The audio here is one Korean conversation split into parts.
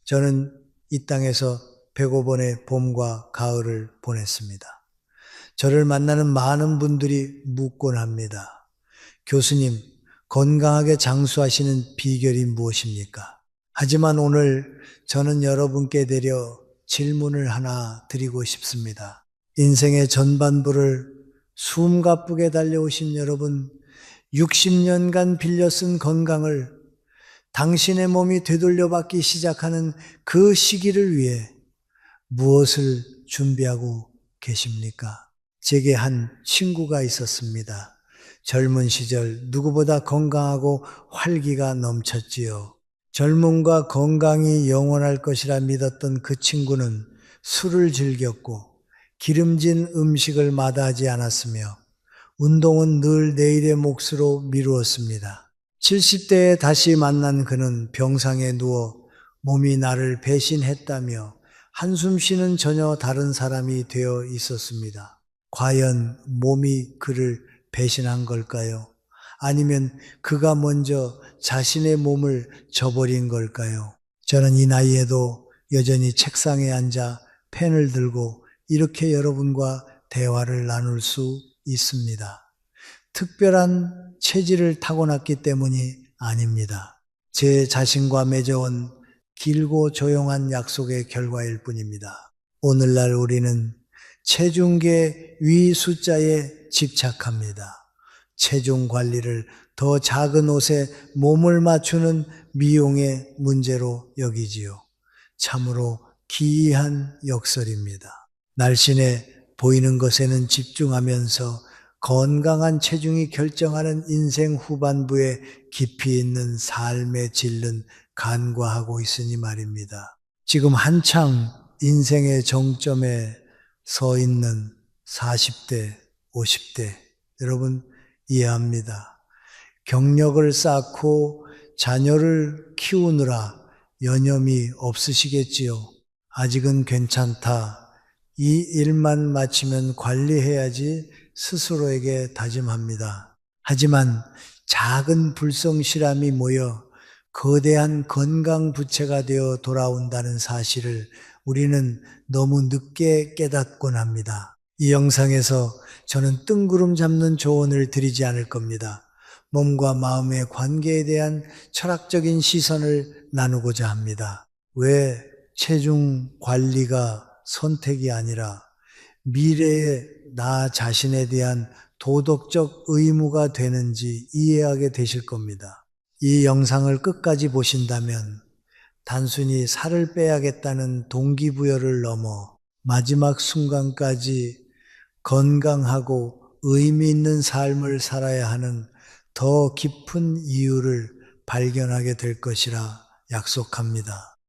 저는 이 땅에서 105번의 봄과 가을을 보냈습니다. 저를 만나는 많은 분들이 묻곤 합니다. 교수님, 건강하게 장수하시는 비결이 무엇입니까? 하지만 오늘 저는 여러분께 대려 질문을 하나 드리고 싶습니다. 인생의 전반부를 숨가쁘게 달려오신 여러분, 60년간 빌려 쓴 건강을 당신의 몸이 되돌려받기 시작하는 그 시기를 위해 무엇을 준비하고 계십니까? 제게 한 친구가 있었습니다. 젊은 시절 누구보다 건강하고 활기가 넘쳤지요. 젊음과 건강이 영원할 것이라 믿었던 그 친구는 술을 즐겼고 기름진 음식을 마다하지 않았으며 운동은 늘 내일의 몫으로 미루었습니다. 70대에 다시 만난 그는 병상에 누워 몸이 나를 배신했다며 한숨 쉬는 전혀 다른 사람이 되어 있었습니다. 과연 몸이 그를 배신한 걸까요? 아니면 그가 먼저 자신의 몸을 저버린 걸까요? 저는 이 나이에도 여전히 책상에 앉아 펜을 들고 이렇게 여러분과 대화를 나눌 수 있습니다. 특별한 체질을 타고났기 때문이 아닙니다. 제 자신과 맺어온 길고 조용한 약속의 결과일 뿐입니다. 오늘날 우리는 체중계 위 숫자에 집착합니다. 체중 관리를 더 작은 옷에 몸을 맞추는 미용의 문제로 여기지요. 참으로 기이한 역설입니다. 날씬해 보이는 것에는 집중하면서 건강한 체중이 결정하는 인생 후반부에 깊이 있는 삶의 질은 간과하고 있으니 말입니다. 지금 한창 인생의 정점에 서 있는 40대, 50대, 여러분 이해합니다. 경력을 쌓고 자녀를 키우느라 여념이 없으시겠지요. 아직은 괜찮다. 이 일만 마치면 관리해야지 스스로에게 다짐합니다. 하지만 작은 불성실함이 모여 거대한 건강 부채가 되어 돌아온다는 사실을 우리는 너무 늦게 깨닫곤 합니다. 이 영상에서 저는 뜬구름 잡는 조언을 드리지 않을 겁니다. 몸과 마음의 관계에 대한 철학적인 시선을 나누고자 합니다. 왜 체중 관리가 선택이 아니라 미래의 나 자신에 대한 도덕적 의무가 되는지 이해하게 되실 겁니다. 이 영상을 끝까지 보신다면 단순히 살을 빼야겠다는 동기부여를 넘어 마지막 순간까지 건강하고 의미 있는 삶을 살아야 하는 더 깊은 이유를 발견하게 될 것이라 약속합니다.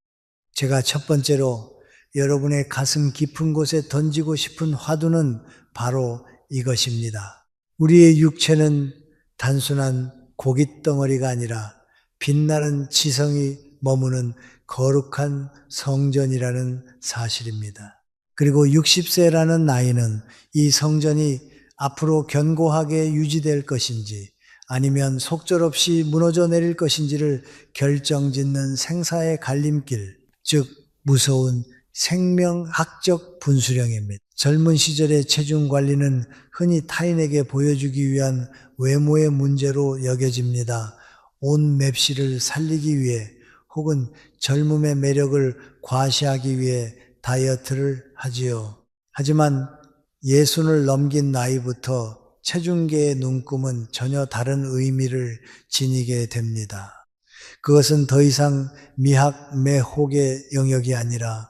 제가 첫 번째로 여러분의 가슴 깊은 곳에 던지고 싶은 화두는 바로 이것입니다. 우리의 육체는 단순한 고깃덩어리가 아니라 빛나는 지성이 머무는 거룩한 성전이라는 사실입니다. 그리고 60세라는 나이는 이 성전이 앞으로 견고하게 유지될 것인지 아니면 속절없이 무너져 내릴 것인지를 결정짓는 생사의 갈림길, 즉 무서운 생명학적 분수령입니다. 젊은 시절의 체중 관리는 흔히 타인에게 보여주기 위한 외모의 문제로 여겨집니다. 온 맵시를 살리기 위해 혹은 젊음의 매력을 과시하기 위해 다이어트를 하지요. 하지만 예순을 넘긴 나이부터 체중계의 눈금은 전혀 다른 의미를 지니게 됩니다. 그것은 더 이상 미학, 매혹의 영역이 아니라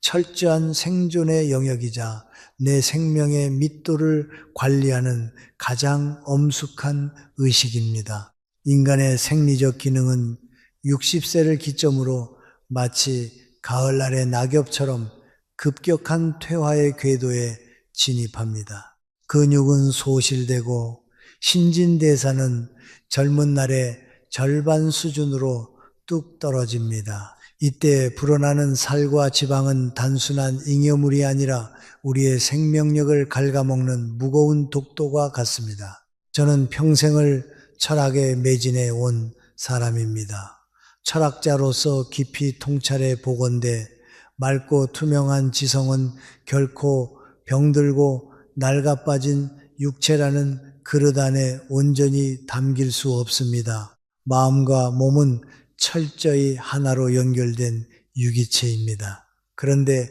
철저한 생존의 영역이자 내 생명의 밑도를 관리하는 가장 엄숙한 의식입니다. 인간의 생리적 기능은 60세를 기점으로 마치 가을날의 낙엽처럼 급격한 퇴화의 궤도에 진입합니다. 근육은 소실되고 신진대사는 젊은 날의 절반 수준으로 뚝 떨어집니다. 이때 불어나는 살과 지방은 단순한 잉여물이 아니라 우리의 생명력을 갉아먹는 무거운 독도가 같습니다. 저는 평생을 철학에 매진해 온 사람입니다. 철학자로서 깊이 통찰해 보건대 맑고 투명한 지성은 결코 병들고 낡아빠진 육체라는 그릇 안에 온전히 담길 수 없습니다. 마음과 몸은 철저히 하나로 연결된 유기체입니다. 그런데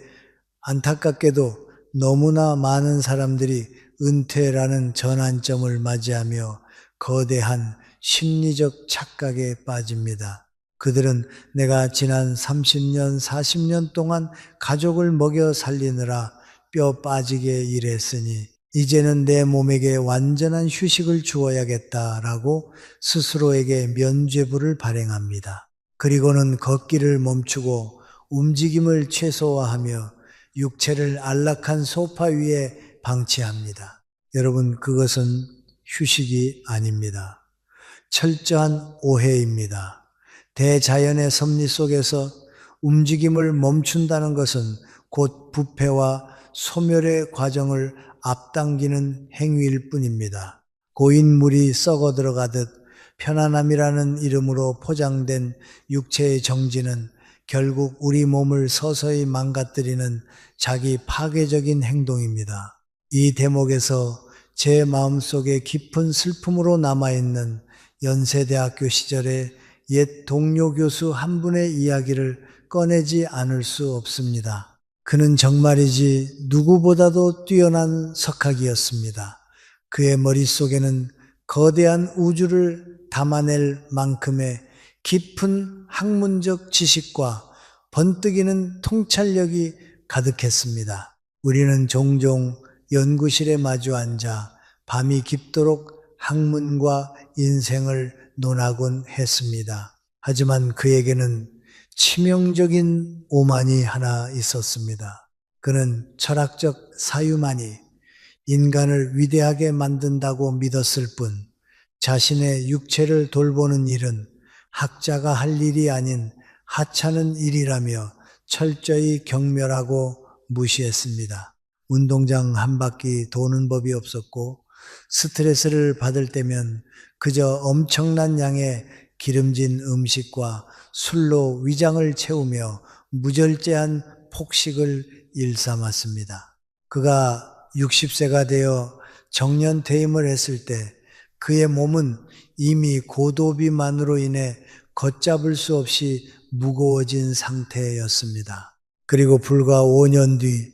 안타깝게도 너무나 많은 사람들이 은퇴라는 전환점을 맞이하며 거대한 심리적 착각에 빠집니다. 그들은 내가 지난 30년, 40년 동안 가족을 먹여 살리느라 뼈 빠지게 일했으니 이제는 내 몸에게 완전한 휴식을 주어야겠다라고 스스로에게 면죄부를 발행합니다. 그리고는 걷기를 멈추고 움직임을 최소화하며 육체를 안락한 소파 위에 방치합니다. 여러분, 그것은 휴식이 아닙니다. 철저한 오해입니다. 대자연의 섭리 속에서 움직임을 멈춘다는 것은 곧 부패와 소멸의 과정을 앞당기는 행위일 뿐입니다. 고인물이 썩어 들어가듯 편안함이라는 이름으로 포장된 육체의 정지는 결국 우리 몸을 서서히 망가뜨리는 자기 파괴적인 행동입니다. 이 대목에서 제 마음속에 깊은 슬픔으로 남아있는 연세대학교 시절의 옛 동료 교수 한 분의 이야기를 꺼내지 않을 수 없습니다. 그는 정말이지 누구보다도 뛰어난 석학이었습니다. 그의 머릿속에는 거대한 우주를 담아낼 만큼의 깊은 학문적 지식과 번뜩이는 통찰력이 가득했습니다. 우리는 종종 연구실에 마주 앉아 밤이 깊도록 학문과 인생을 논하곤 했습니다. 하지만 그에게는 치명적인 오만이 하나 있었습니다. 그는 철학적 사유만이 인간을 위대하게 만든다고 믿었을 뿐 자신의 육체를 돌보는 일은 학자가 할 일이 아닌 하찮은 일이라며 철저히 경멸하고 무시했습니다. 운동장 한 바퀴 도는 법이 없었고 스트레스를 받을 때면 그저 엄청난 양의 기름진 음식과 술로 위장을 채우며 무절제한 폭식을 일삼았습니다. 그가 60세가 되어 정년퇴임을 했을 때 그의 몸은 이미 고도비만으로 인해 걷잡을 수 없이 무거워진 상태였습니다. 그리고 불과 5년 뒤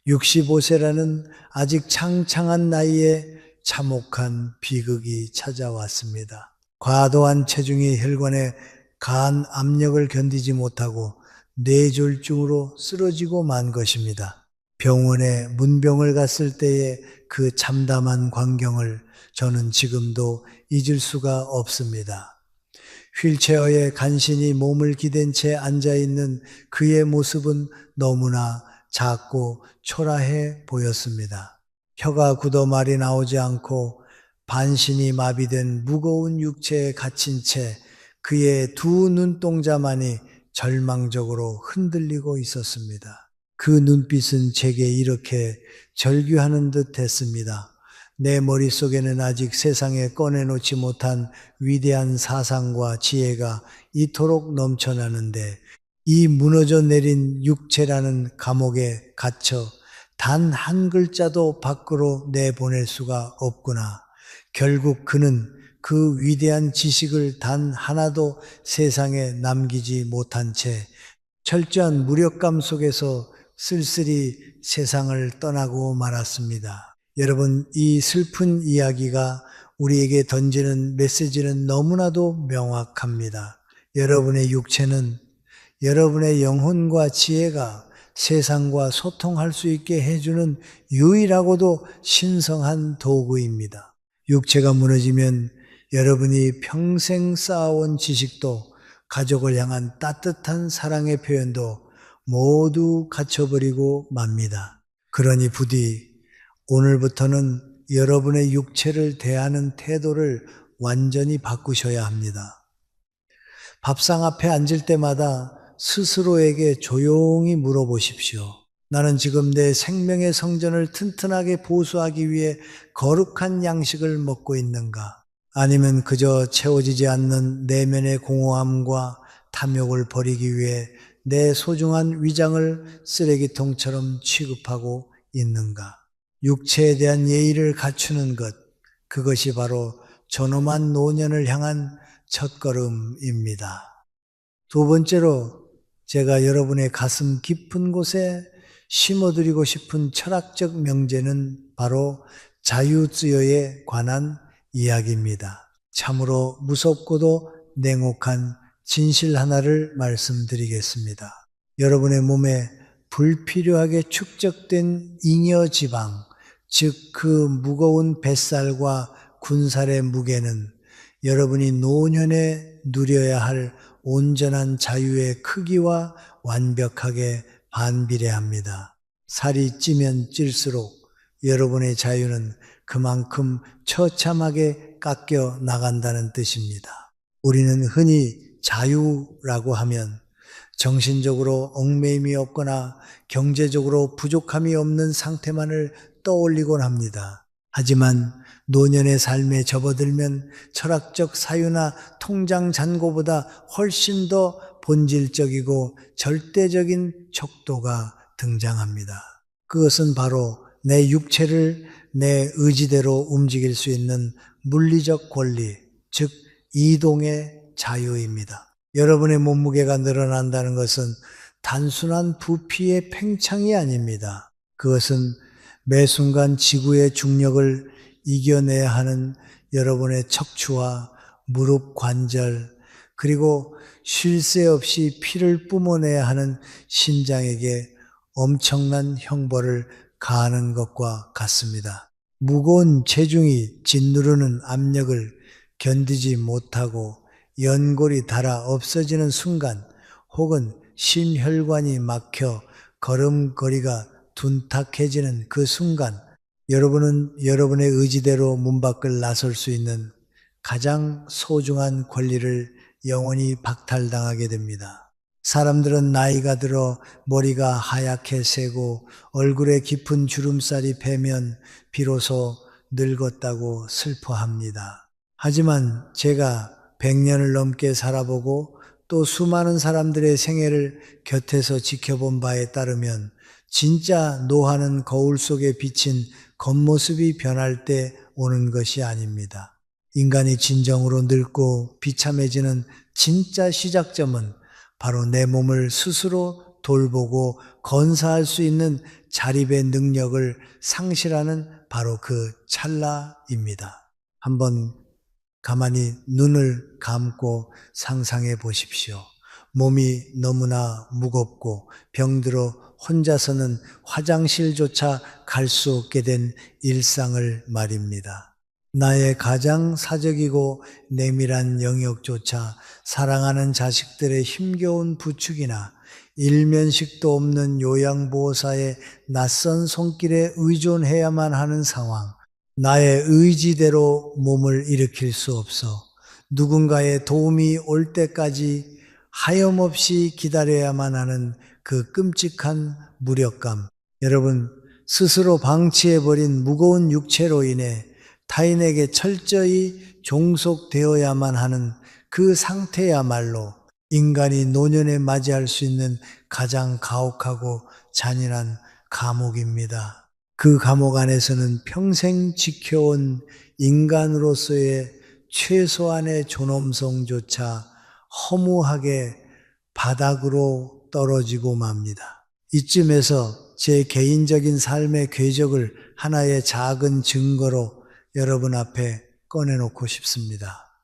65세라는 아직 창창한 나이에 참혹한 비극이 찾아왔습니다. 과도한 체중이 혈관에 간 압력을 견디지 못하고 뇌졸중으로 쓰러지고 만 것입니다. 병원에 문병을 갔을 때의 그 참담한 광경을 저는 지금도 잊을 수가 없습니다. 휠체어에 간신히 몸을 기댄 채 앉아있는 그의 모습은 너무나 작고 초라해 보였습니다. 혀가 굳어 말이 나오지 않고 반신이 마비된 무거운 육체에 갇힌 채 그의 두 눈동자만이 절망적으로 흔들리고 있었습니다. 그 눈빛은 제게 이렇게 절규하는 듯 했습니다. 내 머릿속에는 아직 세상에 꺼내놓지 못한 위대한 사상과 지혜가 이토록 넘쳐나는데 이 무너져 내린 육체라는 감옥에 갇혀 단 한 글자도 밖으로 내보낼 수가 없구나. 결국 그는 그 위대한 지식을 단 하나도 세상에 남기지 못한 채 철저한 무력감 속에서 쓸쓸히 세상을 떠나고 말았습니다. 여러분, 이 슬픈 이야기가 우리에게 던지는 메시지는 너무나도 명확합니다. 여러분의 육체는 여러분의 영혼과 지혜가 세상과 소통할 수 있게 해주는 유일하고도 신성한 도구입니다. 육체가 무너지면 여러분이 평생 쌓아온 지식도 가족을 향한 따뜻한 사랑의 표현도 모두 갇혀버리고 맙니다. 그러니 부디 오늘부터는 여러분의 육체를 대하는 태도를 완전히 바꾸셔야 합니다. 밥상 앞에 앉을 때마다 스스로에게 조용히 물어보십시오. 나는 지금 내 생명의 성전을 튼튼하게 보수하기 위해 거룩한 양식을 먹고 있는가? 아니면 그저 채워지지 않는 내면의 공허함과 탐욕을 버리기 위해 내 소중한 위장을 쓰레기통처럼 취급하고 있는가? 육체에 대한 예의를 갖추는 것, 그것이 바로 존엄한 노년을 향한 첫걸음입니다. 두 번째로 제가 여러분의 가슴 깊은 곳에 심어드리고 싶은 철학적 명제는 바로 자유주의에 관한 이야기입니다. 참으로 무섭고도 냉혹한 진실 하나를 말씀드리겠습니다. 여러분의 몸에 불필요하게 축적된 잉여 지방, 즉 그 무거운 뱃살과 군살의 무게는 여러분이 노년에 누려야 할 온전한 자유의 크기와 완벽하게 반비례합니다. 살이 찌면 찔수록 여러분의 자유는 그만큼 처참하게 깎여 나간다는 뜻입니다. 우리는 흔히 자유라고 하면 정신적으로 얽매임이 없거나 경제적으로 부족함이 없는 상태만을 떠올리곤 합니다. 하지만 노년의 삶에 접어들면 철학적 사유나 통장 잔고보다 훨씬 더 본질적이고 절대적인 척도가 등장합니다. 그것은 바로 내 육체를 내 의지대로 움직일 수 있는 물리적 권리, 즉 이동의 자유입니다. 여러분의 몸무게가 늘어난다는 것은 단순한 부피의 팽창이 아닙니다. 그것은 매 순간 지구의 중력을 이겨내야 하는 여러분의 척추와 무릎 관절, 그리고 쉴 새 없이 피를 뿜어내야 하는 심장에게 엄청난 형벌을 가하는 것과 같습니다. 무거운 체중이 짓누르는 압력을 견디지 못하고 연골이 닳아 없어지는 순간, 혹은 심혈관이 막혀 걸음걸이가 둔탁해지는 그 순간, 여러분은 여러분의 의지대로 문 밖을 나설 수 있는 가장 소중한 권리를 영원히 박탈당하게 됩니다. 사람들은 나이가 들어 머리가 하얗게 새고 얼굴에 깊은 주름살이 배면 비로소 늙었다고 슬퍼합니다. 하지만 제가 100년을 넘게 살아보고 또 수많은 사람들의 생애를 곁에서 지켜본 바에 따르면 진짜 노화는 거울 속에 비친 겉모습이 변할 때 오는 것이 아닙니다. 인간이 진정으로 늙고 비참해지는 진짜 시작점은 바로 내 몸을 스스로 돌보고 건사할 수 있는 자립의 능력을 상실하는 바로 그 찰나입니다. 한번 가만히 눈을 감고 상상해 보십시오. 몸이 너무나 무겁고 병들어 혼자서는 화장실조차 갈 수 없게 된 일상을 말입니다. 나의 가장 사적이고 내밀한 영역조차 사랑하는 자식들의 힘겨운 부축이나 일면식도 없는 요양보호사의 낯선 손길에 의존해야만 하는 상황, 나의 의지대로 몸을 일으킬 수 없어 누군가의 도움이 올 때까지 하염없이 기다려야만 하는 그 끔찍한 무력감, 여러분 스스로 방치해버린 무거운 육체로 인해 타인에게 철저히 종속되어야만 하는 그 상태야말로 인간이 노년에 맞이할 수 있는 가장 가혹하고 잔인한 감옥입니다. 그 감옥 안에서는 평생 지켜온 인간으로서의 최소한의 존엄성조차 허무하게 바닥으로 떨어지고 맙니다. 이쯤에서 제 개인적인 삶의 궤적을 하나의 작은 증거로 여러분 앞에 꺼내놓고 싶습니다.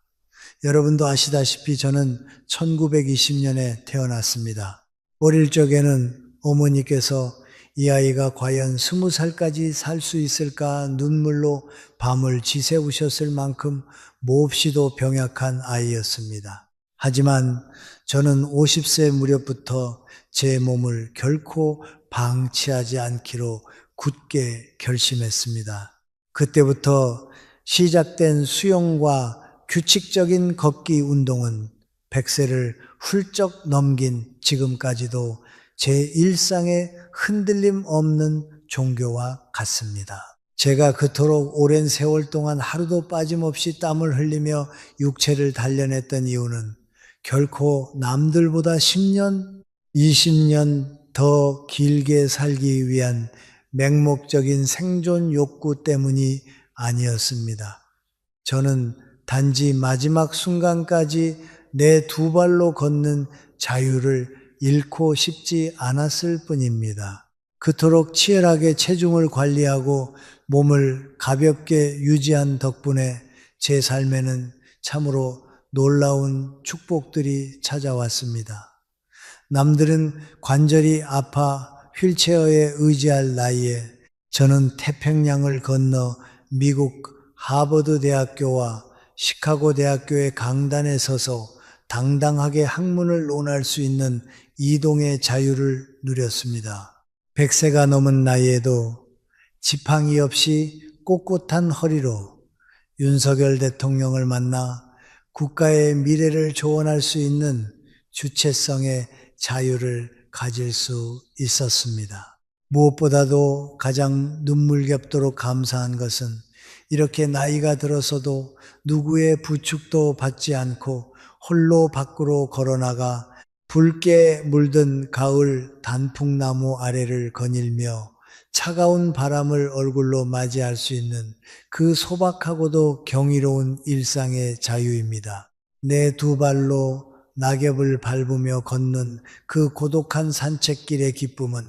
여러분도 아시다시피 저는 1920년에 태어났습니다. 어릴 적에는 어머니께서 이 아이가 과연 20살까지 살 수 있을까 눈물로 밤을 지새우셨을 만큼 몹시도 병약한 아이였습니다. 하지만 저는 50세 무렵부터 제 몸을 결코 방치하지 않기로 굳게 결심했습니다. 그때부터 시작된 수영과 규칙적인 걷기 운동은 100세를 훌쩍 넘긴 지금까지도 제 일상에 흔들림 없는 종교와 같습니다. 제가 그토록 오랜 세월 동안 하루도 빠짐없이 땀을 흘리며 육체를 단련했던 이유는 결코 남들보다 10년, 20년 더 길게 살기 위한 맹목적인 생존 욕구 때문이 아니었습니다. 저는 단지 마지막 순간까지 내 두 발로 걷는 자유를 잃고 싶지 않았을 뿐입니다. 그토록 치열하게 체중을 관리하고 몸을 가볍게 유지한 덕분에 제 삶에는 참으로 놀라운 축복들이 찾아왔습니다. 남들은 관절이 아파 휠체어에 의지할 나이에 저는 태평양을 건너 미국 하버드 대학교와 시카고 대학교의 강단에 서서 당당하게 학문을 논할 수 있는 이동의 자유를 누렸습니다. 100세가 넘은 나이에도 지팡이 없이 꼿꼿한 허리로 윤석열 대통령을 만나 국가의 미래를 조언할 수 있는 주체성의 자유를 가질 수 있었습니다. 무엇보다도 가장 눈물겹도록 감사한 것은 이렇게 나이가 들어서도 누구의 부축도 받지 않고 홀로 밖으로 걸어나가 붉게 물든 가을 단풍나무 아래를 거닐며 차가운 바람을 얼굴로 맞이할 수 있는 그 소박하고도 경이로운 일상의 자유입니다. 내 두 발로 낙엽을 밟으며 걷는 그 고독한 산책길의 기쁨은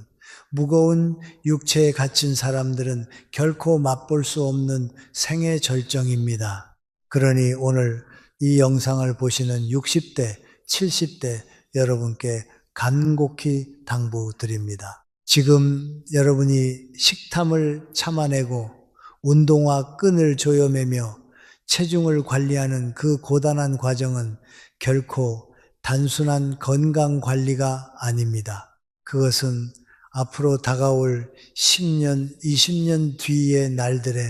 무거운 육체에 갇힌 사람들은 결코 맛볼 수 없는 생의 절정입니다. 그러니 오늘 이 영상을 보시는 60대, 70대 여러분께 간곡히 당부드립니다. 지금 여러분이 식탐을 참아내고 운동화 끈을 조여매며 체중을 관리하는 그 고단한 과정은 결코 단순한 건강 관리가 아닙니다. 그것은 앞으로 다가올 10년, 20년 뒤의 날들에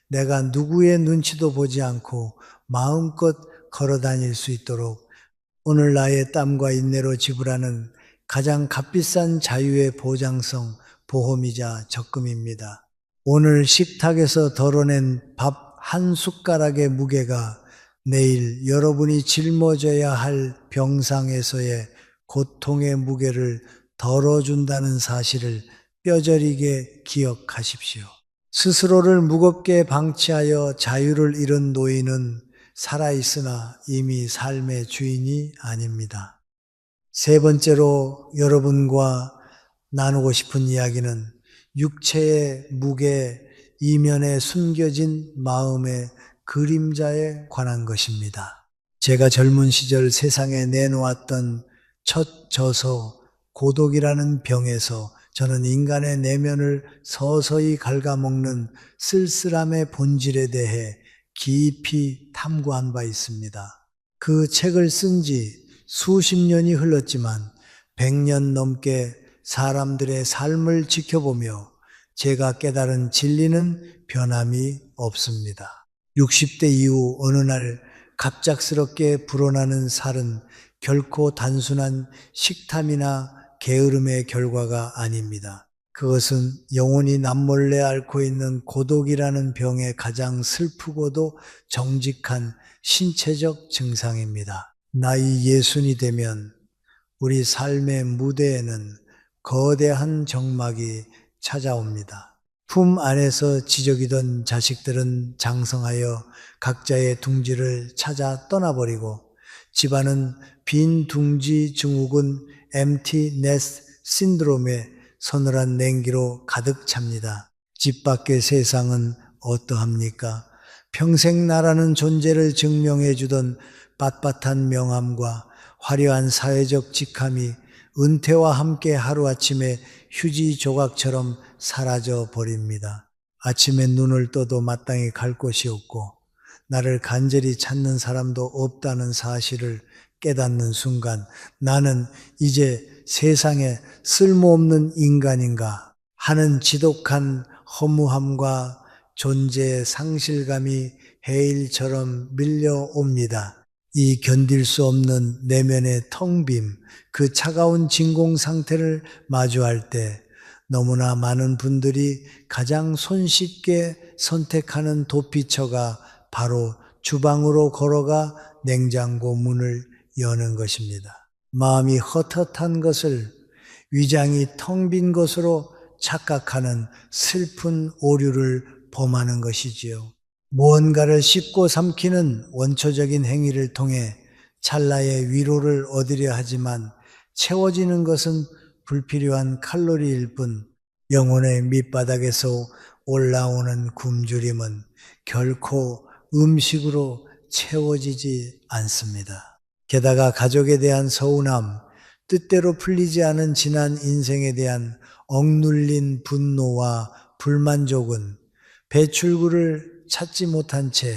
내가 누구의 눈치도 보지 않고 마음껏 걸어 다닐 수 있도록 오늘 나의 땀과 인내로 지불하는 가장 값비싼 자유의 보장성, 보험이자 적금입니다. 오늘 식탁에서 덜어낸 밥 한 숟가락의 무게가 내일 여러분이 짊어져야 할 병상에서의 고통의 무게를 덜어준다는 사실을 뼈저리게 기억하십시오. 스스로를 무겁게 방치하여 자유를 잃은 노인은 살아있으나 이미 삶의 주인이 아닙니다. 세 번째로 여러분과 나누고 싶은 이야기는 육체의 무게 이면에 숨겨진 마음의 그림자에 관한 것입니다. 제가 젊은 시절 세상에 내놓았던 첫 저서 고독이라는 병에서 저는 인간의 내면을 서서히 갉아먹는 쓸쓸함의 본질에 대해 깊이 탐구한 바 있습니다. 그 책을 쓴 지 수십 년이 흘렀지만 100년 넘게 사람들의 삶을 지켜보며 제가 깨달은 진리는 변함이 없습니다. 60대 이후 어느 날 갑작스럽게 불어나는 살은 결코 단순한 식탐이나 게으름의 결과가 아닙니다. 그것은 영혼이 남몰래 앓고 있는 고독이라는 병의 가장 슬프고도 정직한 신체적 증상입니다. 나이 60이 되면 우리 삶의 무대에는 거대한 정막이 찾아옵니다. 품 안에서 지저귀던 자식들은 장성하여 각자의 둥지를 찾아 떠나버리고 집안은 빈 둥지 증후군 empty nest 신드롬의 서늘한 냉기로 가득 찹니다. 집 밖의 세상은 어떠합니까? 평생 나라는 존재를 증명해 주던 빳빳한 명함과 화려한 사회적 직함이 은퇴와 함께 하루아침에 휴지 조각처럼 사라져 버립니다. 아침에 눈을 떠도 마땅히 갈 곳이 없고 나를 간절히 찾는 사람도 없다는 사실을 깨닫는 순간 나는 이제 세상에 쓸모없는 인간인가 하는 지독한 허무함과 존재의 상실감이 해일처럼 밀려옵니다. 이 견딜 수 없는 내면의 텅 빔, 그 차가운 진공 상태를 마주할 때 너무나 많은 분들이 가장 손쉽게 선택하는 도피처가 바로 주방으로 걸어가 냉장고 문을 여는 것입니다. 마음이 헛헛한 것을 위장이 텅 빈 것으로 착각하는 슬픈 오류를 범하는 것이지요. 무언가를 씹고 삼키는 원초적인 행위를 통해 찰나의 위로를 얻으려 하지만 채워지는 것은 불필요한 칼로리일 뿐 영혼의 밑바닥에서 올라오는 굶주림은 결코 음식으로 채워지지 않습니다. 게다가 가족에 대한 서운함, 뜻대로 풀리지 않은 지난 인생에 대한 억눌린 분노와 불만족은 배출구를 찾지 못한 채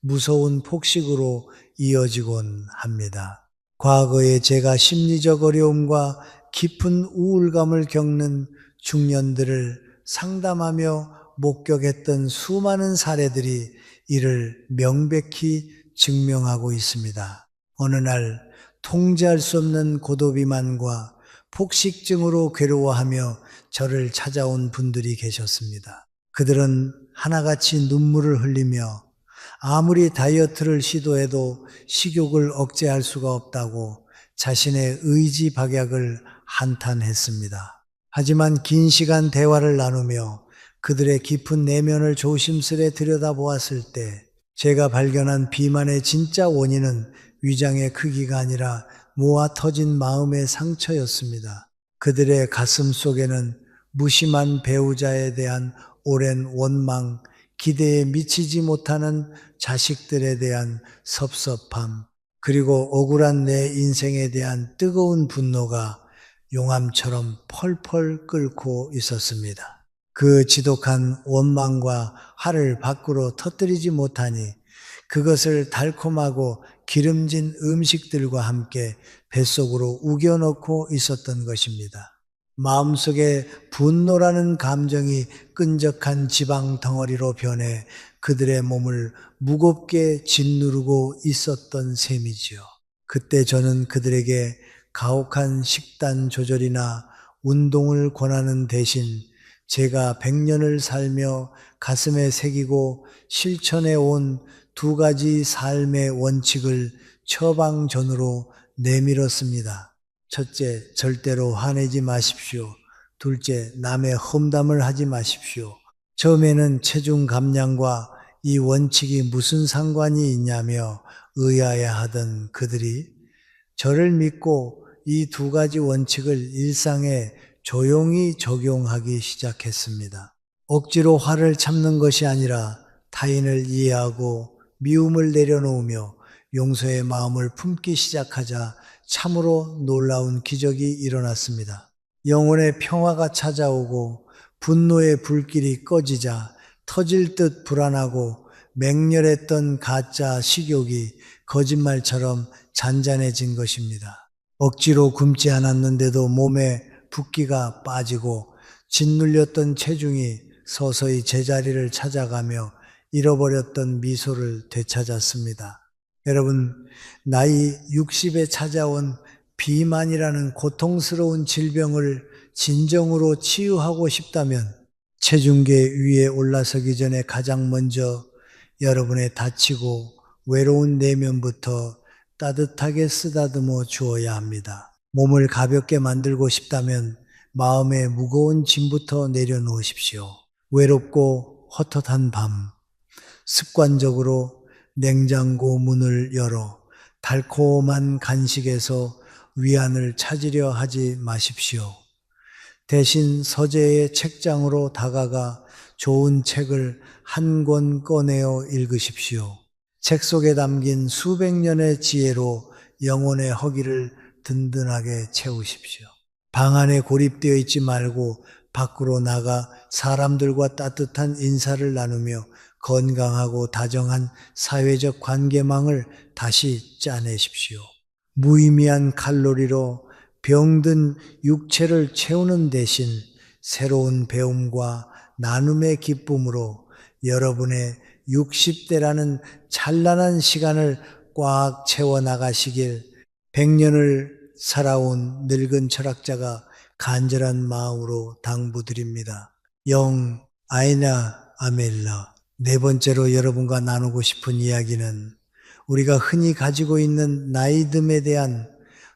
무서운 폭식으로 이어지곤 합니다. 과거에 제가 심리적 어려움과 깊은 우울감을 겪는 중년들을 상담하며 목격했던 수많은 사례들이 이를 명백히 증명하고 있습니다. 어느 날 통제할 수 없는 고도비만과 폭식증으로 괴로워하며 저를 찾아온 분들이 계셨습니다. 그들은 하나같이 눈물을 흘리며 아무리 다이어트를 시도해도 식욕을 억제할 수가 없다고 자신의 의지 박약을 한탄했습니다. 하지만 긴 시간 대화를 나누며 그들의 깊은 내면을 조심스레 들여다보았을 때 제가 발견한 비만의 진짜 원인은 위장의 크기가 아니라 모아 터진 마음의 상처였습니다. 그들의 가슴 속에는 무심한 배우자에 대한 오랜 원망, 기대에 미치지 못하는 자식들에 대한 섭섭함, 그리고 억울한 내 인생에 대한 뜨거운 분노가 용암처럼 펄펄 끓고 있었습니다. 그 지독한 원망과 화를 밖으로 터뜨리지 못하니 그것을 달콤하고 기름진 음식들과 함께 뱃속으로 우겨넣고 있었던 것입니다. 마음속에 분노라는 감정이 끈적한 지방 덩어리로 변해 그들의 몸을 무겁게 짓누르고 있었던 셈이지요. 그때 저는 그들에게 가혹한 식단 조절이나 운동을 권하는 대신 제가 100년을 살며 가슴에 새기고 실천해 온 2가지 삶의 원칙을 처방전으로 내밀었습니다. 첫째, 절대로 화내지 마십시오. 둘째, 남의 험담을 하지 마십시오. 처음에는 체중 감량과 이 원칙이 무슨 상관이 있냐며 의아해하던 그들이 저를 믿고 이 2가지 원칙을 일상에 조용히 적용하기 시작했습니다. 억지로 화를 참는 것이 아니라 타인을 이해하고 미움을 내려놓으며 용서의 마음을 품기 시작하자 참으로 놀라운 기적이 일어났습니다. 영혼의 평화가 찾아오고 분노의 불길이 꺼지자 터질 듯 불안하고 맹렬했던 가짜 식욕이 거짓말처럼 잔잔해진 것입니다. 억지로 굶지 않았는데도 몸에 붓기가 빠지고 짓눌렸던 체중이 서서히 제자리를 찾아가며 잃어버렸던 미소를 되찾았습니다. 여러분, 나이 60에 찾아온 비만이라는 고통스러운 질병을 진정으로 치유하고 싶다면 체중계 위에 올라서기 전에 가장 먼저 여러분의 다치고 외로운 내면부터 따뜻하게 쓰다듬어 주어야 합니다. 몸을 가볍게 만들고 싶다면 마음의 무거운 짐부터 내려놓으십시오. 외롭고 헛헛한 밤, 습관적으로 냉장고 문을 열어 달콤한 간식에서 위안을 찾으려 하지 마십시오. 대신 서재의 책장으로 다가가 좋은 책을 한 권 꺼내어 읽으십시오. 책 속에 담긴 수백 년의 지혜로 영혼의 허기를 든든하게 채우십시오. 방 안에 고립되어 있지 말고 밖으로 나가 사람들과 따뜻한 인사를 나누며 건강하고 다정한 사회적 관계망을 다시 짜내십시오. 무의미한 칼로리로 병든 육체를 채우는 대신 새로운 배움과 나눔의 기쁨으로 여러분의 60대라는 찬란한 시간을 꽉 채워나가시길 100년을 살아온 늙은 철학자가 간절한 마음으로 당부드립니다. 영 아이나 아멜라. 네 번째로 여러분과 나누고 싶은 이야기는 우리가 흔히 가지고 있는 나이듦에 대한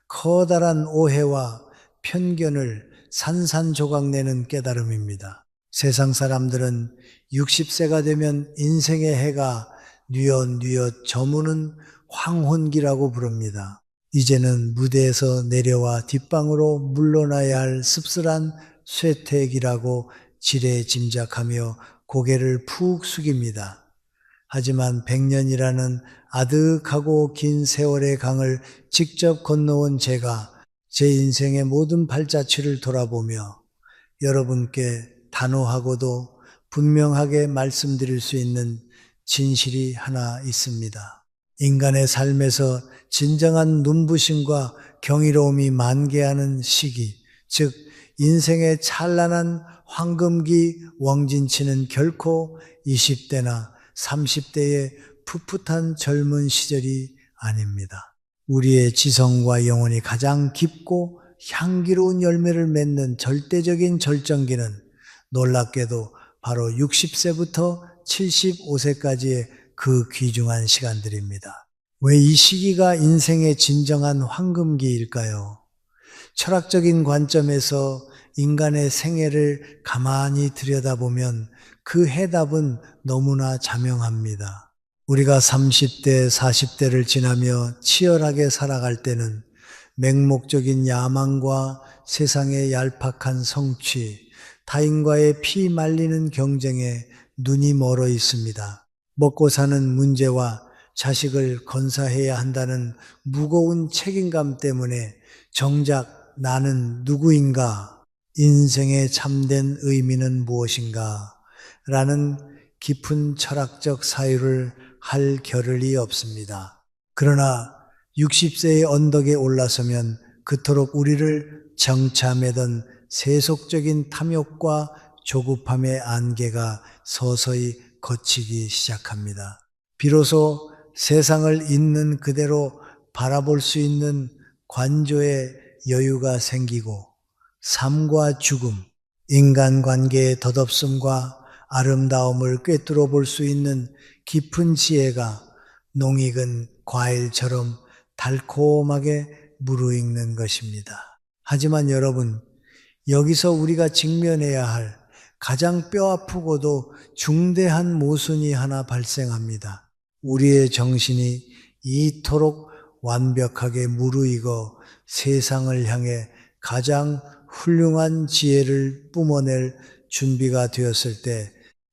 커다란 오해와 편견을 산산조각내는 깨달음입니다. 세상 사람들은 60세가 되면 인생의 해가 뉘엿뉘엿 저무는 황혼기라고 부릅니다. 이제는 무대에서 내려와 뒷방으로 물러나야 할 씁쓸한 쇠퇴기라고 지레 짐작하며 고개를 푹 숙입니다. 하지만 100년이라는 아득하고 긴 세월의 강을 직접 건너온 제가 제 인생의 모든 발자취를 돌아보며 여러분께 단호하고도 분명하게 말씀드릴 수 있는 진실이 하나 있습니다. 인간의 삶에서 진정한 눈부심과 경이로움이 만개하는 시기, 즉 인생의 찬란한 황금기 왕진치는 결코 20대나 30대의 풋풋한 젊은 시절이 아닙니다. 우리의 지성과 영혼이 가장 깊고 향기로운 열매를 맺는 절대적인 절정기는 놀랍게도 바로 60세부터 75세까지의 그 귀중한 시간들입니다. 왜 이 시기가 인생의 진정한 황금기일까요? 철학적인 관점에서 인간의 생애를 가만히 들여다보면 그 해답은 너무나 자명합니다. 우리가 30대, 40대를 지나며 치열하게 살아갈 때는 맹목적인 야망과 세상의 얄팍한 성취, 타인과의 피 말리는 경쟁에 눈이 멀어 있습니다. 먹고 사는 문제와 자식을 건사해야 한다는 무거운 책임감 때문에 정작 나는 누구인가? 인생의 참된 의미는 무엇인가? 라는 깊은 철학적 사유를 할 겨를이 없습니다. 그러나 60세의 언덕에 올라서면 그토록 우리를 정참매던 세속적인 탐욕과 조급함의 안개가 서서히 걷히기 시작합니다. 비로소 세상을 있는 그대로 바라볼 수 있는 관조의 여유가 생기고 삶과 죽음, 인간관계의 덧없음과 아름다움을 꿰뚫어 볼 수 있는 깊은 지혜가 농익은 과일처럼 달콤하게 무르익는 것입니다. 하지만 여러분, 여기서 우리가 직면해야 할 가장 뼈아프고도 중대한 모순이 하나 발생합니다. 우리의 정신이 이토록 완벽하게 무르익어 세상을 향해 가장 훌륭한 지혜를 뿜어낼 준비가 되었을 때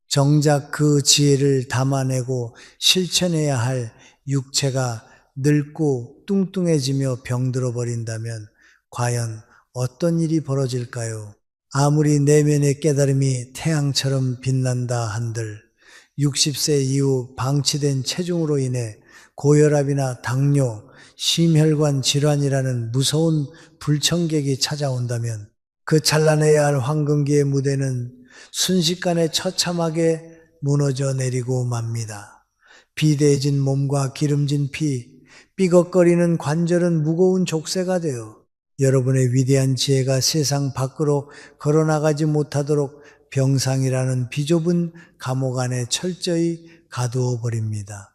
정작 그 지혜를 담아내고 실천해야 할 육체가 늙고 뚱뚱해지며 병들어 버린다면 과연 어떤 일이 벌어질까요? 아무리 내면의 깨달음이 태양처럼 빛난다 한들 60세 이후 방치된 체중으로 인해 고혈압이나 당뇨, 심혈관 질환이라는 무서운 불청객이 찾아온다면 그 찬란해야 할 황금기의 무대는 순식간에 처참하게 무너져 내리고 맙니다. 비대해진 몸과 기름진 피, 삐걱거리는 관절은 무거운 족쇄가 되어 여러분의 위대한 지혜가 세상 밖으로 걸어나가지 못하도록 병상이라는 비좁은 감옥 안에 철저히 가두어 버립니다.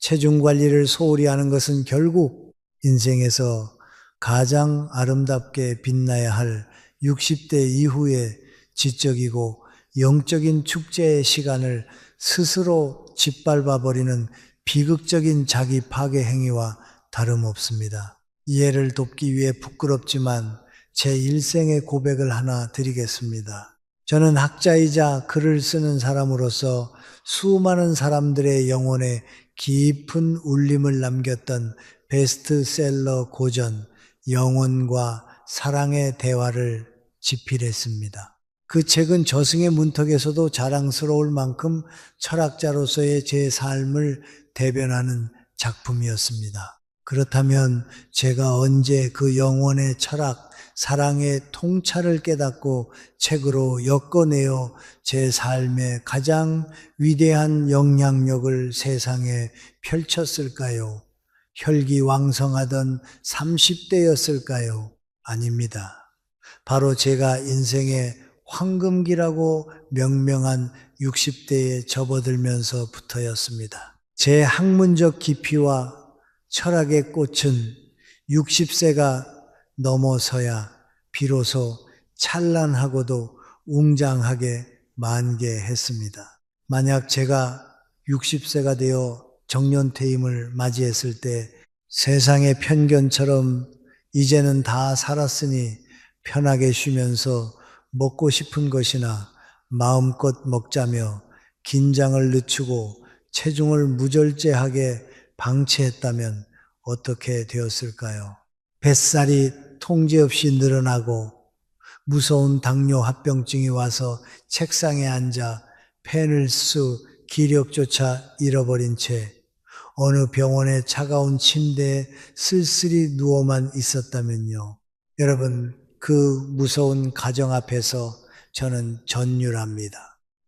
체중 관리를 소홀히 하는 것은 결국 인생에서 가장 아름답게 빛나야 할 60대 이후의 지적이고 영적인 축제의 시간을 스스로 짓밟아 버리는 비극적인 자기 파괴 행위와 다름없습니다. 이해를 돕기 위해 부끄럽지만 제 일생의 고백을 하나 드리겠습니다. 저는 학자이자 글을 쓰는 사람으로서 수많은 사람들의 영혼에 깊은 울림을 남겼던 베스트셀러 고전 영혼과 사랑의 대화를 집필했습니다. 그 책은 저승의 문턱에서도 자랑스러울 만큼 철학자로서의 제 삶을 대변하는 작품이었습니다. 그렇다면 제가 언제 그 영혼의 철학, 사랑의 통찰을 깨닫고 책으로 엮어내어 제 삶의 가장 위대한 영향력을 세상에 펼쳤을까요? 혈기왕성하던 30대였을까요? 아닙니다. 바로 제가 인생의 황금기라고 명명한 60대에 접어들면서부터였습니다. 제 학문적 깊이와 철학의 꽃은 60세가 넘어서야 비로소 찬란하고도 웅장하게 만개했습니다. 만약 제가 60세가 되어 정년퇴임을 맞이했을 때 세상의 편견처럼 이제는 다 살았으니 편하게 쉬면서 먹고 싶은 것이나 마음껏 먹자며 긴장을 늦추고 체중을 무절제하게 방치했다면 어떻게 되었을까요? 뱃살이 통제 없이 늘어나고 무서운 당뇨 합병증이 와서 책상에 앉아 펜을 쓸 기력조차 잃어버린 채 어느 병원의 차가운 침대에 쓸쓸히 누워만 있었다면요. 여러분, 그 무서운 가정 앞에서 저는 전율합니다.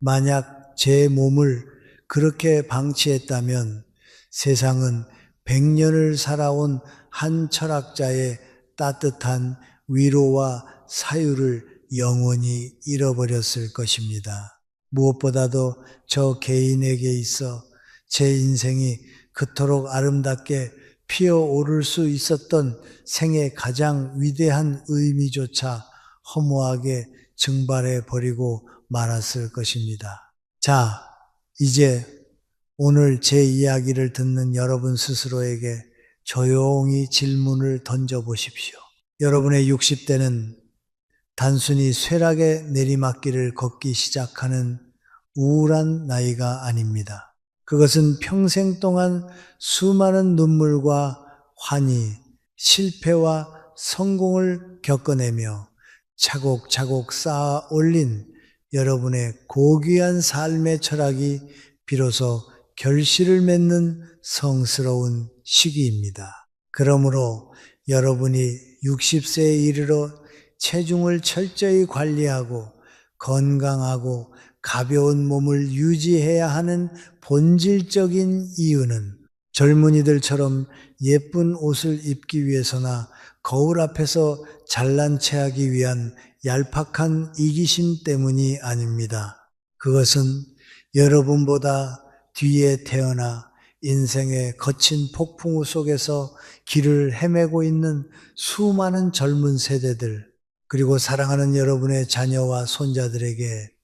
만약 제 몸을 그렇게 방치했다면 세상은 100년을 살아온 한 철학자의 따뜻한 위로와 사유를 영원히 잃어버렸을 것입니다. 무엇보다도 저 개인에게 있어 제 인생이 그토록 아름답게 피어오를 수 있었던 생의 가장 위대한 의미조차 허무하게 증발해 버리고 말았을 것입니다. 자, 이제 오늘 제 이야기를 듣는 여러분 스스로에게 조용히 질문을 던져보십시오. 여러분의 60대는 단순히 쇠락의 내리막길을 걷기 시작하는 우울한 나이가 아닙니다. 그것은 평생 동안 수많은 눈물과 환희, 실패와 성공을 겪어내며 차곡차곡 쌓아 올린 여러분의 고귀한 삶의 철학이 비로소 결실을 맺는 성스러운 시기입니다. 그러므로 여러분이 60세에 이르러 체중을 철저히 관리하고 건강하고 가벼운 몸을 유지해야 하는 본질적인 이유는 젊은이들처럼 예쁜 옷을 입기 위해서나 거울 앞에서 잘난 체하기 위한 얄팍한 이기심 때문이 아닙니다. 그것은 여러분보다 뒤에 태어나 인생의 거친 폭풍우 속에서 길을 헤매고 있는 수많은 젊은 세대들, 그리고 사랑하는 여러분의 자녀와 손자들에게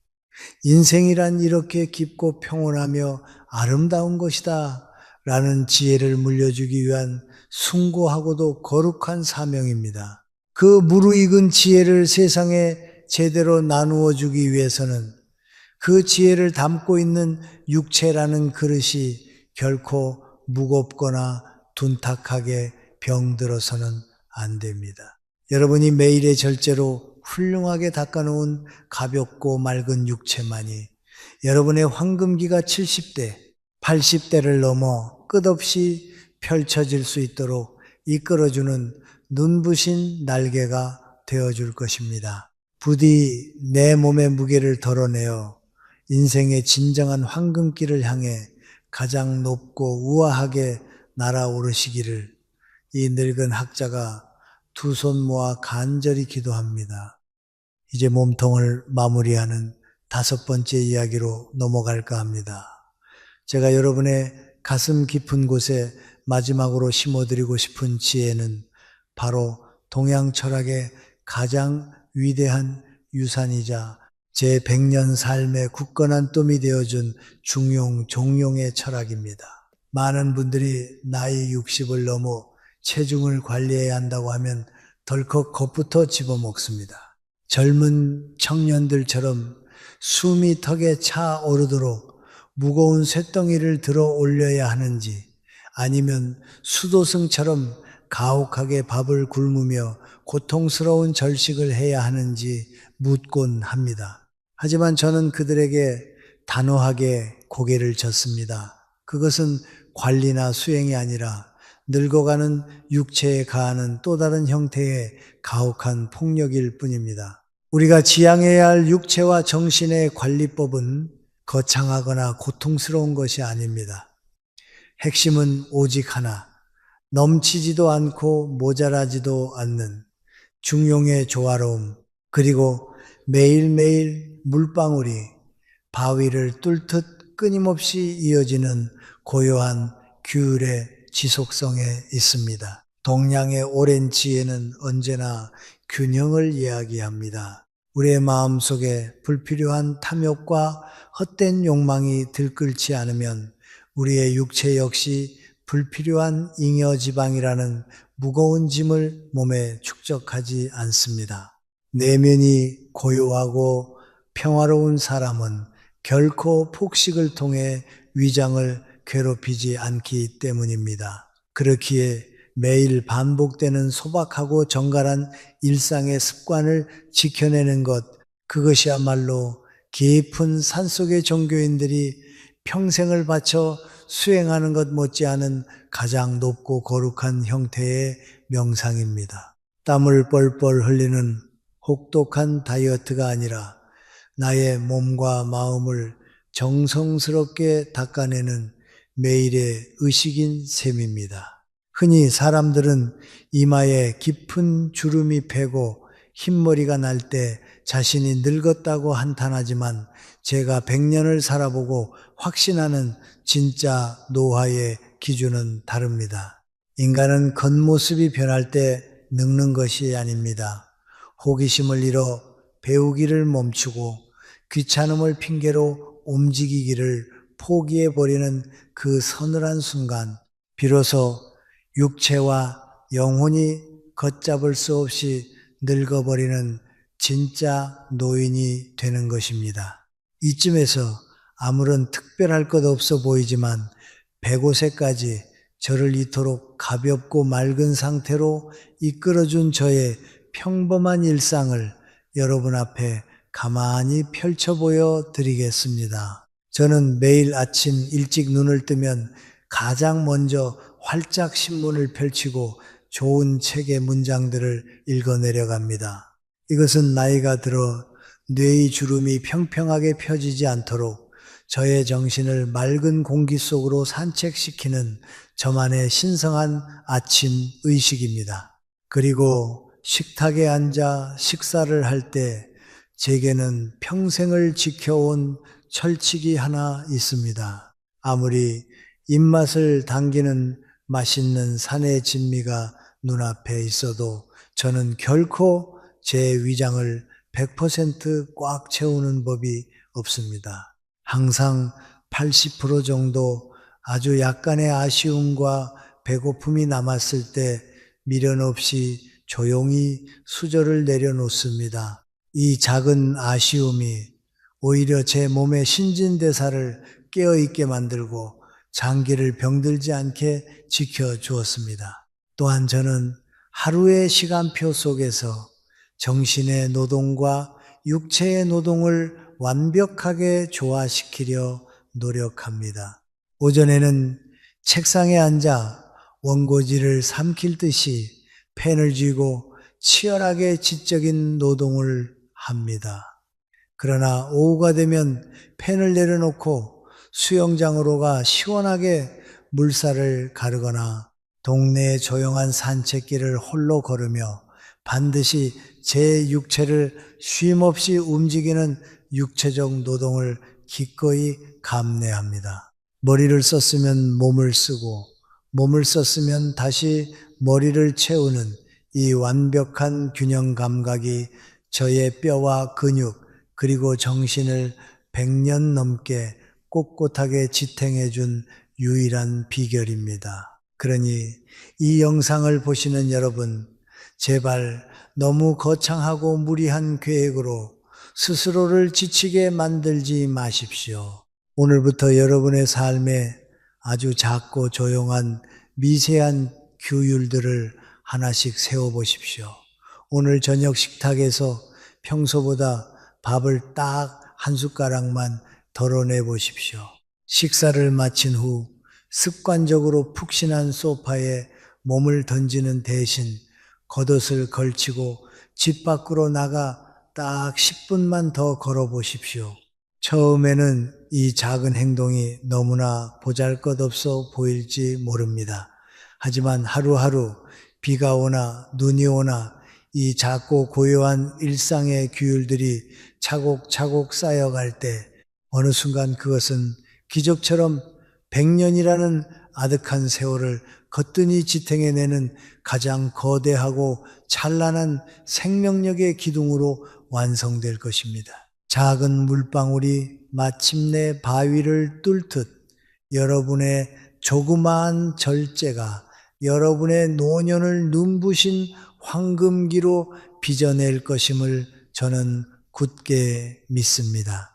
인생이란 이렇게 깊고 평온하며 아름다운 것이다 라는 지혜를 물려주기 위한 숭고하고도 거룩한 사명입니다. 그 무르익은 지혜를 세상에 제대로 나누어 주기 위해서는 그 지혜를 담고 있는 육체라는 그릇이 결코 무겁거나 둔탁하게 병들어서는 안 됩니다. 여러분이 매일의 절제로 훌륭하게 닦아놓은 가볍고 맑은 육체만이 여러분의 황금기가 70대, 80대를 넘어 끝없이 펼쳐질 수 있도록 이끌어주는 눈부신 날개가 되어줄 것입니다. 부디 내 몸의 무게를 덜어내어 인생의 진정한 황금길을 향해 가장 높고 우아하게 날아오르시기를 이 늙은 학자가 두 손 모아 간절히 기도합니다. 이제 몸통을 마무리하는 5번째 이야기로 넘어갈까 합니다. 제가 여러분의 가슴 깊은 곳에 마지막으로 심어드리고 싶은 지혜는 바로 동양 철학의 가장 위대한 유산이자 제 100년 삶의 굳건한 똠이 되어준 중용, 종용의 철학입니다. 많은 분들이 나이 60을 넘어 체중을 관리해야 한다고 하면 덜컥 겁부터 집어먹습니다. 젊은 청년들처럼 숨이 턱에 차 오르도록 무거운 쇳덩이를 들어 올려야 하는지 아니면 수도승처럼 가혹하게 밥을 굶으며 고통스러운 절식을 해야 하는지 묻곤 합니다. 하지만 저는 그들에게 단호하게 고개를 젓습니다. 그것은 관리나 수행이 아니라 늙어가는 육체에 가하는 또 다른 형태의 가혹한 폭력일 뿐입니다. 우리가 지향해야 할 육체와 정신의 관리법은 거창하거나 고통스러운 것이 아닙니다. 핵심은 오직 하나, 넘치지도 않고 모자라지도 않는 중용의 조화로움, 그리고 매일매일 물방울이 바위를 뚫듯 끊임없이 이어지는 고요한 규율의 지속성에 있습니다. 동양의 오랜 지혜는 언제나 균형을 이야기합니다. 우리의 마음속에 불필요한 탐욕과 헛된 욕망이 들끓지 않으면 우리의 육체 역시 불필요한 잉여 지방이라는 무거운 짐을 몸에 축적하지 않습니다. 내면이 고요하고 평화로운 사람은 결코 폭식을 통해 위장을 괴롭히지 않기 때문입니다. 그렇기에 매일 반복되는 소박하고 정갈한 일상의 습관을 지켜내는 것, 그것이야말로 깊은 산속의 종교인들이 평생을 바쳐 수행하는 것 못지않은 가장 높고 거룩한 형태의 명상입니다. 땀을 뻘뻘 흘리는 혹독한 다이어트가 아니라 나의 몸과 마음을 정성스럽게 닦아내는 매일의 의식인 셈입니다. 흔히 사람들은 이마에 깊은 주름이 패고 흰머리가 날 때 자신이 늙었다고 한탄하지만 제가 100년을 살아보고 확신하는 진짜 노화의 기준은 다릅니다. 인간은 겉모습이 변할 때 늙는 것이 아닙니다. 호기심을 잃어 배우기를 멈추고 귀찮음을 핑계로 움직이기를 포기해버리는 그 서늘한 순간 비로소 육체와 영혼이 걷잡을 수 없이 늙어버리는 진짜 노인이 되는 것입니다. 이쯤에서 아무런 특별할 것 없어 보이지만 105세까지 저를 이토록 가볍고 맑은 상태로 이끌어준 저의 평범한 일상을 여러분 앞에 가만히 펼쳐보여 드리겠습니다. 저는 매일 아침 일찍 눈을 뜨면 가장 먼저 활짝 신문을 펼치고 좋은 책의 문장들을 읽어내려갑니다. 이것은 나이가 들어 뇌의 주름이 평평하게 펴지지 않도록 저의 정신을 맑은 공기 속으로 산책시키는 저만의 신성한 아침 의식입니다. 그리고 식탁에 앉아 식사를 할 때 제게는 평생을 지켜온 철칙이 하나 있습니다. 아무리 입맛을 당기는 맛있는 산의 진미가 눈앞에 있어도 저는 결코 제 위장을 100% 꽉 채우는 법이 없습니다. 항상 80% 정도 아주 약간의 아쉬움과 배고픔이 남았을 때 미련 없이 조용히 수저를 내려놓습니다. 이 작은 아쉬움이 오히려 제 몸의 신진대사를 깨어있게 만들고 장기를 병들지 않게 지켜주었습니다. 또한 저는 하루의 시간표 속에서 정신의 노동과 육체의 노동을 완벽하게 조화시키려 노력합니다. 오전에는 책상에 앉아 원고지를 삼킬 듯이 펜을 쥐고 치열하게 지적인 노동을 합니다. 그러나 오후가 되면 펜을 내려놓고 수영장으로 가 시원하게 물살을 가르거나 동네의 조용한 산책길을 홀로 걸으며 반드시 제 육체를 쉼없이 움직이는 육체적 노동을 기꺼이 감내합니다. 머리를 썼으면 몸을 쓰고 몸을 썼으면 다시 머리를 채우는 이 완벽한 균형 감각이 저의 뼈와 근육 그리고 정신을 100년 넘게 꼿꼿하게 지탱해 준 유일한 비결입니다. 그러니 이 영상을 보시는 여러분, 제발 너무 거창하고 무리한 계획으로 스스로를 지치게 만들지 마십시오. 오늘부터 여러분의 삶에 아주 작고 조용한 미세한 규율들을 하나씩 세워보십시오. 오늘 저녁 식탁에서 평소보다 밥을 딱 한 숟가락만 덜어내 보십시오. 식사를 마친 후 습관적으로 푹신한 소파에 몸을 던지는 대신 겉옷을 걸치고 집 밖으로 나가 딱 10분만 더 걸어보십시오. 처음에는 이 작은 행동이 너무나 보잘것없어 보일지 모릅니다. 하지만 하루하루 비가 오나 눈이 오나 이 작고 고요한 일상의 규율들이 차곡차곡 쌓여갈 때 어느 순간 그것은 기적처럼 100년이라는 아득한 세월을 거뜬히 지탱해내는 가장 거대하고 찬란한 생명력의 기둥으로 완성될 것입니다. 작은 물방울이 마침내 바위를 뚫듯 여러분의 조그마한 절제가 여러분의 노년을 눈부신 황금기로 빚어낼 것임을 저는 굳게 믿습니다.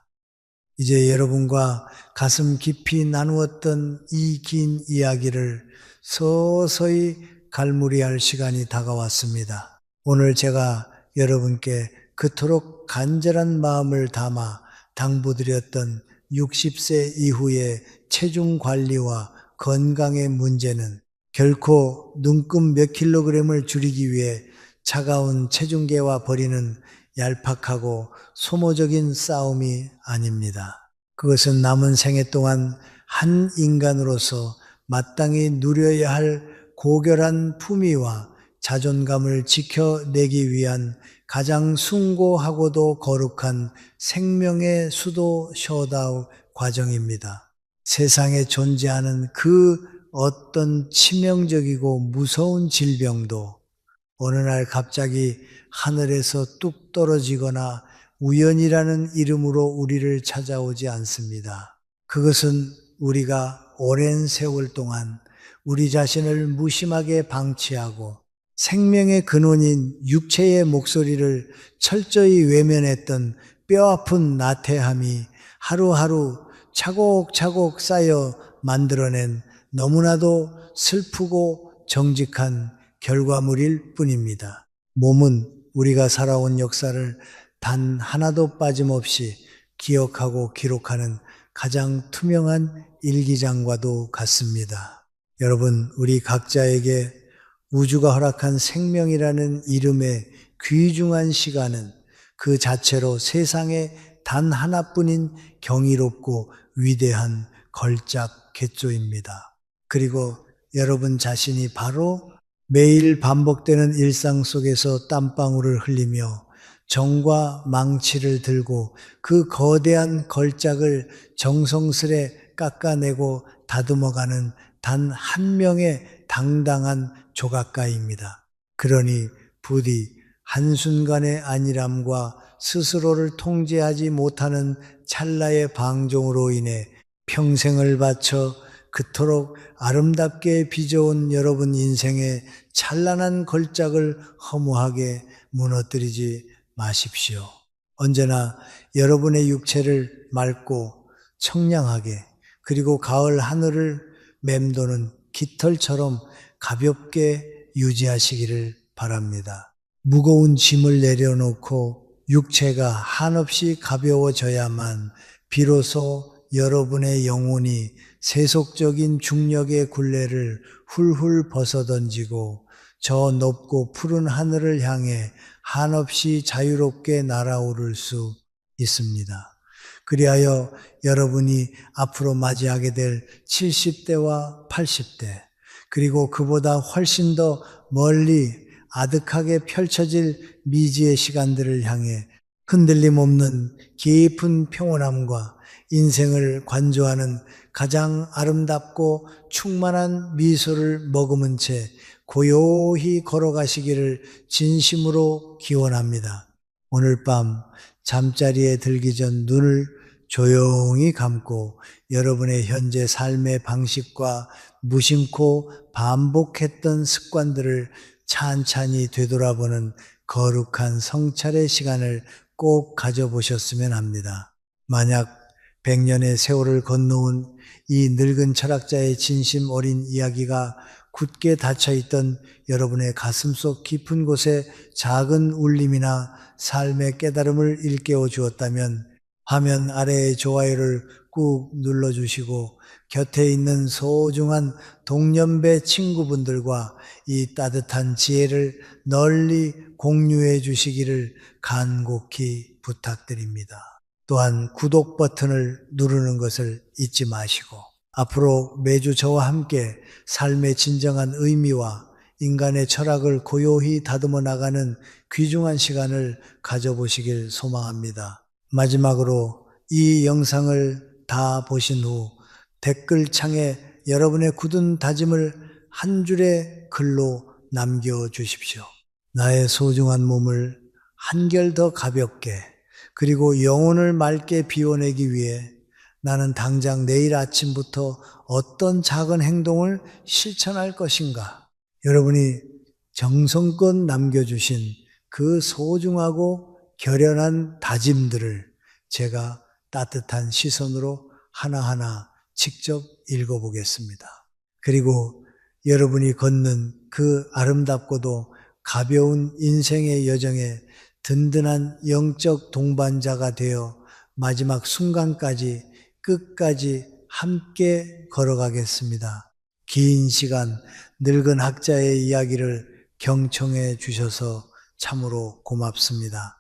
이제 여러분과 가슴 깊이 나누었던 이 긴 이야기를 서서히 갈무리할 시간이 다가왔습니다. 오늘 제가 여러분께 그토록 간절한 마음을 담아 당부드렸던 60세 이후의 체중 관리와 건강의 문제는 결코 눈금 몇 킬로그램을 줄이기 위해 차가운 체중계와 벌이는 얄팍하고 소모적인 싸움이 아닙니다. 그것은 남은 생애 동안 한 인간으로서 마땅히 누려야 할 고결한 품위와 자존감을 지켜내기 위한 가장 숭고하고도 거룩한 생명의 수도 쇼다운 과정입니다. 세상에 존재하는 그 어떤 치명적이고 무서운 질병도 어느 날 갑자기 하늘에서 뚝 떨어지거나 우연이라는 이름으로 우리를 찾아오지 않습니다. 그것은 우리가 오랜 세월 동안 우리 자신을 무심하게 방치하고 생명의 근원인 육체의 목소리를 철저히 외면했던 뼈아픈 나태함이 하루하루 차곡차곡 쌓여 만들어낸 너무나도 슬프고 정직한 결과물일 뿐입니다. 몸은 우리가 살아온 역사를 단 하나도 빠짐없이 기억하고 기록하는 가장 투명한 일기장과도 같습니다. 여러분, 우리 각자에게 우주가 허락한 생명이라는 이름의 귀중한 시간은 그 자체로 세상에 단 하나뿐인 경이롭고 위대한 걸작 개조입니다. 그리고 여러분 자신이 바로 매일 반복되는 일상 속에서 땀방울을 흘리며 정과 망치를 들고 그 거대한 걸작을 정성스레 깎아내고 다듬어가는 단 한 명의 당당한 조각가입니다. 그러니 부디 한순간의 안일함과 스스로를 통제하지 못하는 찰나의 방종으로 인해 평생을 바쳐 그토록 아름답게 빚어온 여러분 인생의 찬란한 걸작을 허무하게 무너뜨리지 마십시오. 언제나 여러분의 육체를 맑고 청량하게 그리고 가을 하늘을 맴도는 깃털처럼 가볍게 유지하시기를 바랍니다. 무거운 짐을 내려놓고 육체가 한없이 가벼워져야만 비로소 여러분의 영혼이 세속적인 중력의 굴레를 훌훌 벗어던지고 저 높고 푸른 하늘을 향해 한없이 자유롭게 날아오를 수 있습니다. 그리하여 여러분이 앞으로 맞이하게 될 70대와 80대 그리고 그보다 훨씬 더 멀리 아득하게 펼쳐질 미지의 시간들을 향해 흔들림 없는 깊은 평온함과 인생을 관조하는 가장 아름답고 충만한 미소를 머금은 채 고요히 걸어가시기를 진심으로 기원합니다. 오늘 밤 잠자리에 들기 전 눈을 조용히 감고 여러분의 현재 삶의 방식과 무심코 반복했던 습관들을 찬찬히 되돌아보는 거룩한 성찰의 시간을 꼭 가져보셨으면 합니다. 만약 100년의 세월을 건너온 이 늙은 철학자의 진심 어린 이야기가 굳게 닫혀있던 여러분의 가슴속 깊은 곳에 작은 울림이나 삶의 깨달음을 일깨워 주었다면 화면 아래의 좋아요를 꾹 눌러주시고 곁에 있는 소중한 동년배 친구분들과 이 따뜻한 지혜를 널리 공유해 주시기를 간곡히 부탁드립니다. 또한 구독 버튼을 누르는 것을 잊지 마시고 앞으로 매주 저와 함께 삶의 진정한 의미와 인간의 철학을 고요히 다듬어 나가는 귀중한 시간을 가져보시길 소망합니다. 마지막으로 이 영상을 다 보신 후 댓글창에 여러분의 굳은 다짐을 한 줄의 글로 남겨주십시오. 나의 소중한 몸을 한결 더 가볍게 그리고 영혼을 맑게 비워내기 위해 나는 당장 내일 아침부터 어떤 작은 행동을 실천할 것인가? 여러분이 정성껏 남겨주신 그 소중하고 결연한 다짐들을 제가 따뜻한 시선으로 하나하나 직접 읽어보겠습니다. 그리고 여러분이 걷는 그 아름답고도 가벼운 인생의 여정에 든든한 영적 동반자가 되어 마지막 순간까지 끝까지 함께 걸어가겠습니다. 긴 시간 늙은 학자의 이야기를 경청해 주셔서 참으로 고맙습니다.